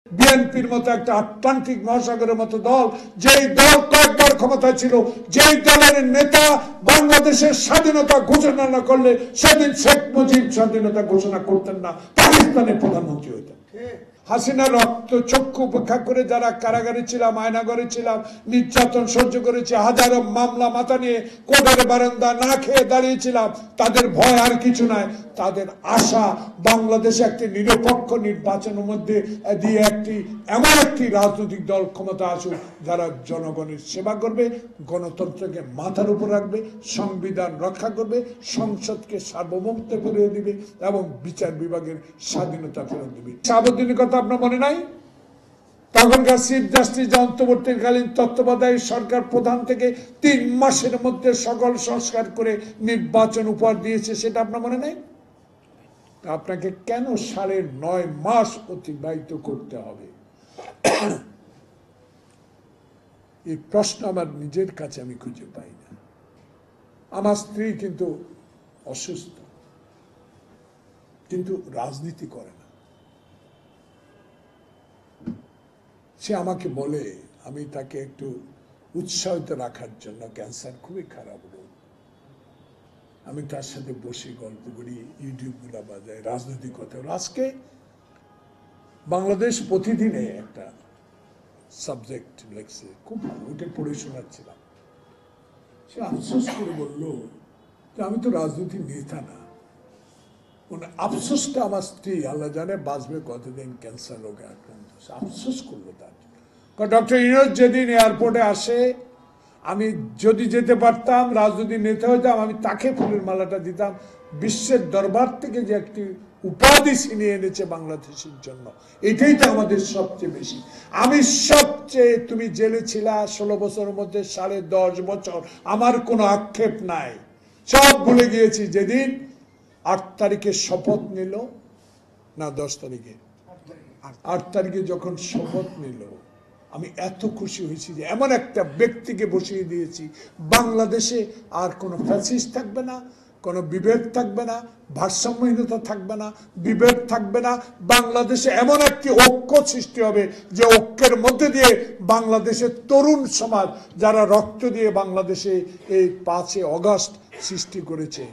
বিএনপির মতো একটা আটলান্টিক মহাসাগরের মতো দল, যেই দল কয়েকবার ক্ষমতায় ছিল, যেই দলের নেতা বাংলাদেশের স্বাধীনতা ঘোষণা না করলে সেদিন শেখ মুজিব স্বাধীনতা ঘোষণা করতেন না, পাকিস্তানের প্রধানমন্ত্রী হইতেন। হাসিনা রক্ত চক্ষু উপেক্ষা করে যারা কারাগারে ছিলাম, আয়নাঘরে ছিলাম, নির্যাতন সহ্য করেছি, হাজারো মামলা মাথা নিয়ে কোর্টের বারান্দা না খেয়ে দাঁড়িয়েছিলাম, তাদের ভয় আর কিছু নাই। তাদের আশা বাংলাদেশে একটি নিরপেক্ষ নির্বাচনের মধ্যে দিয়ে এমন একটি রাজনৈতিক দল ক্ষমতা আসুক যারা জনগণের সেবা করবে, গণতন্ত্রকে মাথার উপর রাখবে, সংবিধান রক্ষা করবে, সংসদকে সার্বভৌমত্ব করে দিবে এবং বিচার বিভাগের স্বাধীনতা ফেরত দিবে। শাহাবুদ্দিনের কথা আপনার মনে নাই? তখনকার চিফ জাস্টিস অন্তর্বর্তীকালীন তত্ত্বাবধায়ক সরকার প্রধান থেকে 3 মাসের মধ্যে সকল সংস্কার করে নির্বাচন উপহার দিয়েছে, সেটা আপনার মনে নাই? আপনাকে কেন 9.5 মাস অতিবাহিত করতে হবে? এই প্রশ্ন আমার নিজের কাছে আমি খুঁজে পাই না। আমার স্ত্রী কিন্তু অসুস্থ, কিন্তু রাজনীতি করে না। সে আমাকে বলে, আমি তাকে একটু উৎসাহিত রাখার জন্য, ক্যান্সার খুবই খারাপ রোগ, আমি তার সাথে বসে গল্প করি, ইউটিউব গুলা বাজায়, রাজনৈতিক কথা। আজকে বাংলাদেশ প্রতিদিনে একটা সাবজেক্ট লেখছে, খুব ওটা পড়ে শোনাচ্ছিলাম। সে আফসোস করে বলল যে আমি তো রাজনীতির নেতা না। মানে আফসোসটা আমার স্ত্রী, আল্লাহ জানে বাঁচবে কতদিন, ক্যান্সার রোগে আক্রান্ত। আফসোস করলো তার। ডক্টর ইউনূস যেদিন এয়ারপোর্টে আসে, আমি যদি যেতে পারতাম, রাজনৈতিক নেতা হইতাম, আমি তাকে ফুলের মালাটা দিতাম। বিশ্বের দরবার থেকে যে একটি উপাধি ছিনিয়ে এনেছে বাংলাদেশের জন্য, এটাই তো আমাদের সবচেয়ে বেশি। আমি সবচেয়ে, তুমি জেলে ছিলা 16 বছরের মধ্যে 10.5 বছর, আমার কোনো আক্ষেপ নাই, সব ভুলে গিয়েছি। যেদিন 8 তারিখে শপথ নিল, না 10 তারিখে, 8 তারিখে যখন শপথ নিল, আমি এত খুশি হয়েছি যে এমন একটা ব্যক্তিকে বসিয়ে দিয়েছি, বাংলাদেশে আর কোনো ফ্যাসিস্ট থাকবে না, কোনো বিভেদ থাকবে না, ভারসাম্যহীনতা থাকবে না, বিভেদ থাকবে না। বাংলাদেশে এমন একটি ঐক্য সৃষ্টি হবে যে ঐক্যের মধ্যে দিয়ে বাংলাদেশের তরুণ সমাজ, যারা রক্ত দিয়ে বাংলাদেশে এই 5 আগস্ট সৃষ্টি করেছে,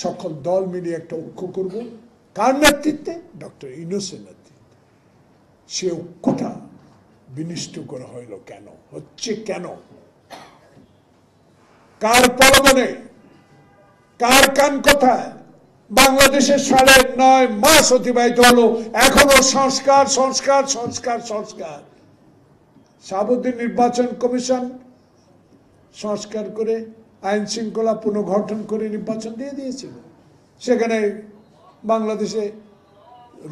সকল দল মিলিয়ে একটা ঐক্য করব। কার নেতৃত্বে? ডক্টর ইউনূসের নেতৃত্বে। সে ঐক্যটা বিনষ্ট করা হইল কেন? হচ্ছে কেন? কার প্রলোভনে? কার কান কথায়? বাংলাদেশের 9.5 মাস অতিবাহিত হলো, এখনো সংস্কার সংস্কার সংস্কার সংস্কার। শাহাবুদ্দিন নির্বাচন কমিশন সংস্কার করে আইন শৃঙ্খলা পুনর্গঠন করে নির্বাচন দিয়ে দিয়েছিল। সেখানে বাংলাদেশে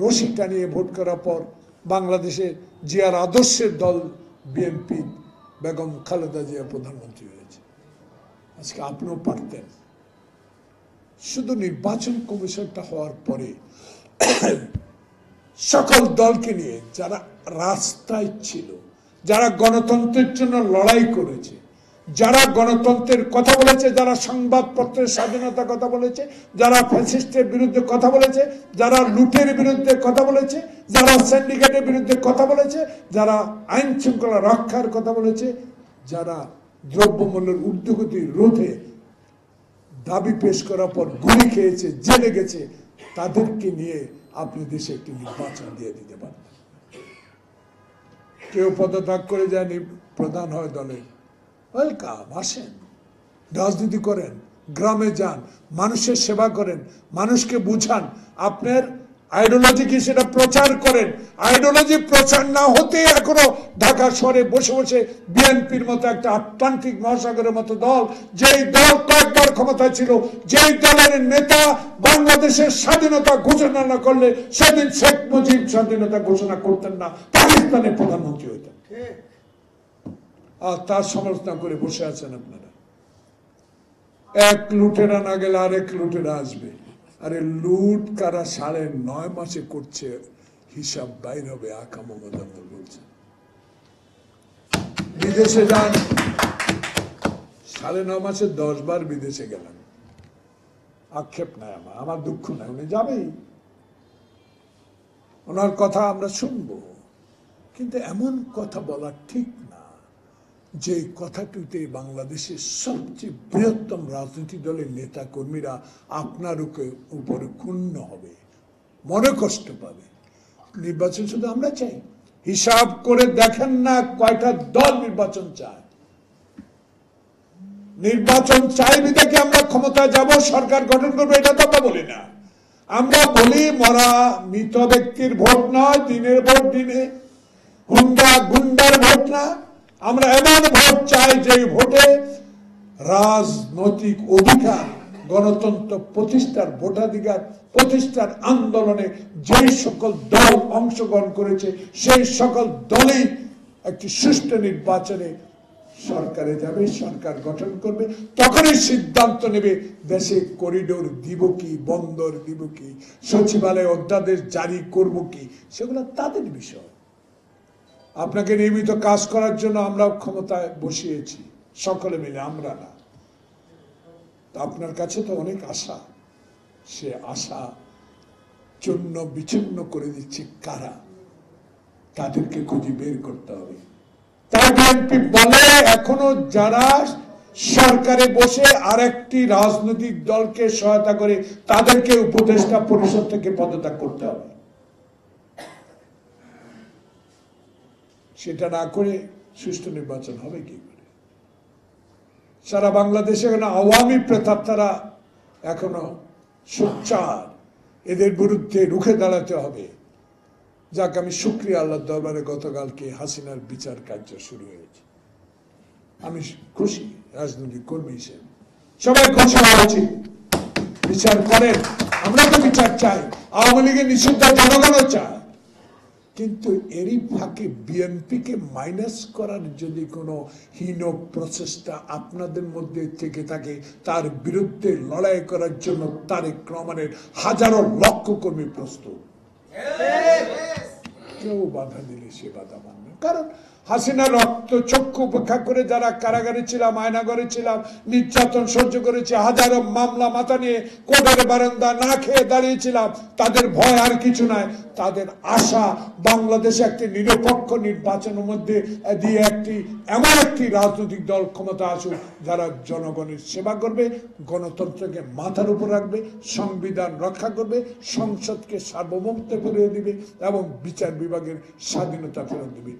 রশি টানিয়ে ভোট করার পর বাংলাদেশে জিয়ার আদর্শের দল বিএনপি, বেগম খালেদা জিয়া প্রধানমন্ত্রী হয়েছে। আজকে আপনিও পারতেন। শুধু নির্বাচন কমিশনটা হওয়ার পরে সকল দলকে নিয়ে যারা রাস্তায় ছিল, যারা গণতন্ত্রের জন্য লড়াই করেছে, যারা গণতন্ত্রের কথা বলেছে, যারা সংবাদপত্রের স্বাধীনতার কথা বলেছে, যারা ফ্যাসিস্টের বিরুদ্ধে কথা বলেছে, যারা লুটের বিরুদ্ধে কথা বলেছে, যারা সিন্ডিকেটের বিরুদ্ধে কথা বলেছে, যারা আইন শৃঙ্খলা রক্ষার কথা বলেছে, যারা দ্রব্যমূল্যের ঊর্ধ্বগতি রোধে দাবি পেশ করার পর গুলি খেয়েছে, জেলে গেছে, তাদেরকে নিয়ে আপনি দেশে একটি নির্বাচন দিয়ে দিতে পারেন। কেউ পদত্যাগ করে যায়নি, প্রধান হয় দলের, ওয়েলকাম, আসেন, রাজনীতি করেন, গ্রামে যান, মানুষের সেবা করেন, মানুষকে বুঝান, আপনার আইডিওলজি কি সেটা প্রচার করেন। আইডিওলজি প্রচার না হতে এখনো ঢাকা শহরে বসে বসে বিএনপির মতো একটা আটলান্টিক মহাসাগরের মতো দল, যেই দল কয়েকবার ক্ষমতায় ছিল, যেই দলের নেতা বাংলাদেশের স্বাধীনতা ঘোষণা না করলে সেদিন শেখ মুজিব স্বাধীনতা ঘোষণা করতেন না, পাকিস্তানের প্রধানমন্ত্রী হইতেন। আর তার সমালোচনা করে বসে আছেন আপনারা। এক লুটেরা না গেলে আরেক লুটেরা আসবে। আরে লুট কারা 9.5 মাসে করছে, হিসাব বাইর হবে। আকা মোহাম্মদ আব্দুল বলছেন বিদেশে যান, 9.5 মাসে 10 বার বিদেশে গেলেন, আক্ষেপ নাই আমার দুঃখ নাই, উনি যাবেই। ওনার কথা আমরা শুনবো, কিন্তু এমন কথা বলা ঠিক না যে কথাটিতে বাংলাদেশের সবচেয়ে বৃহত্তম রাজনৈতিক দলের নেতা কর্মীরা আপনার উপরে ক্ষুণ্ণ হবে, মনে কষ্ট পাবে। নির্বাচন শুধু আমরা চাই, হিসাব করে দেখেন না কয়টা দল নির্বাচন চায়। নির্বাচন চাই বিধাকে আমরা ক্ষমতায় যাব, সরকার গঠন করবো, এটা তো আমরা বলি না। আমরা বলি মরা মৃত ব্যক্তির ভোট নয়, দিনের ভোট দিনে, হুন্ডা গুন্ডার ভোট না। আমরা এমন ভোট চাই যে ভোটে রাজনৈতিক অধিকার, গণতন্ত্র প্রতিষ্ঠার, ভোটাধিকার প্রতিষ্ঠার আন্দোলনে যে সকল দল অংশগ্রহণ করেছে সেই সকল দলই একটি সুষ্ঠু নির্বাচনে সরকারে যাবে, সরকার গঠন করবে, তখনই সিদ্ধান্ত নেবে দেশে করিডোর দিব কি, বন্দর দিব কি, সচিবালয় অধ্যাদেশ জারি করব কি, সেগুলো তাদের বিষয়। আপনাকে নিয়মিত কাজ করার জন্য আমরা ক্ষমতায় বসিয়েছি সকলে মিলে, আমরা না। আপনার কাছে তো অনেক আশা, সে আশা চূর্ণ বিচ্ছিন্ন করে দিচ্ছে কারা, তাদেরকে খুঁজে বের করতে হবে। তাই বিএনপি বলে এখনো যারা সরকারে বসে আরেকটি রাজনৈতিক দলকে সহায়তা করে তাদেরকে উপদেষ্টা পরিষদ থেকে পদত্যাগ করতে হবে। সেটা না করে সুষ্ঠু নির্বাচন হবে কি করে? সারা বাংলাদেশে আওয়ামী প্রেতাত্মারা এখনো সোচ্চার, এদের বিরুদ্ধে রুখে দাঁড়াতে হবে। যাক, আমি শুকরিয়া আল্লাহর দরবারে গতকালকে হাসিনার বিচার কার্য শুরু হয়েছে, আমি খুশি। রাজনৈতিক কর্মী হিসেবে সবাই খুশি হওয়া উচিত। বিচার করেন, আমরা তো বিচার চাই, আওয়ামী লীগের নিষিদ্ধ জনগণও চায়, কিন্তু এরই ফাঁকে বিএনপিকে মাইনাস করার যদি কোনো হীন প্রচেষ্টা আপনাদের মধ্যে থেকে থাকে, তার বিরুদ্ধে লড়াই করার জন্য তারেক রহমানের হাজারো লক্ষ কর্মী প্রস্তুত। কেউ বাধা দিলে সে বাধা মানবে, কারণ হাসিনা রক্ত চক্ষু উপেক্ষা করে যারা কারাগারে ছিলাম, আয়নাগরে ছিলাম, নির্যাতন সহ্য করেছে, হাজারো মামলা মাথা নিয়ে কোর্টের বারান্দা না খেয়ে দাঁড়িয়েছিলাম, তাদের ভয় আর কিছু নাই। তাদের আশা বাংলাদেশে একটি নিরপেক্ষ নির্বাচনের মধ্যে দিয়ে এমন একটি রাজনৈতিক দল ক্ষমতা আসুক যারা জনগণের সেবা করবে, গণতন্ত্রকে মাথার উপর রাখবে, সংবিধান রক্ষা করবে, সংসদকে সার্বভৌমত্ব করে দিবে এবং বিচার বিভাগের স্বাধীনতা ফেরত দিবে।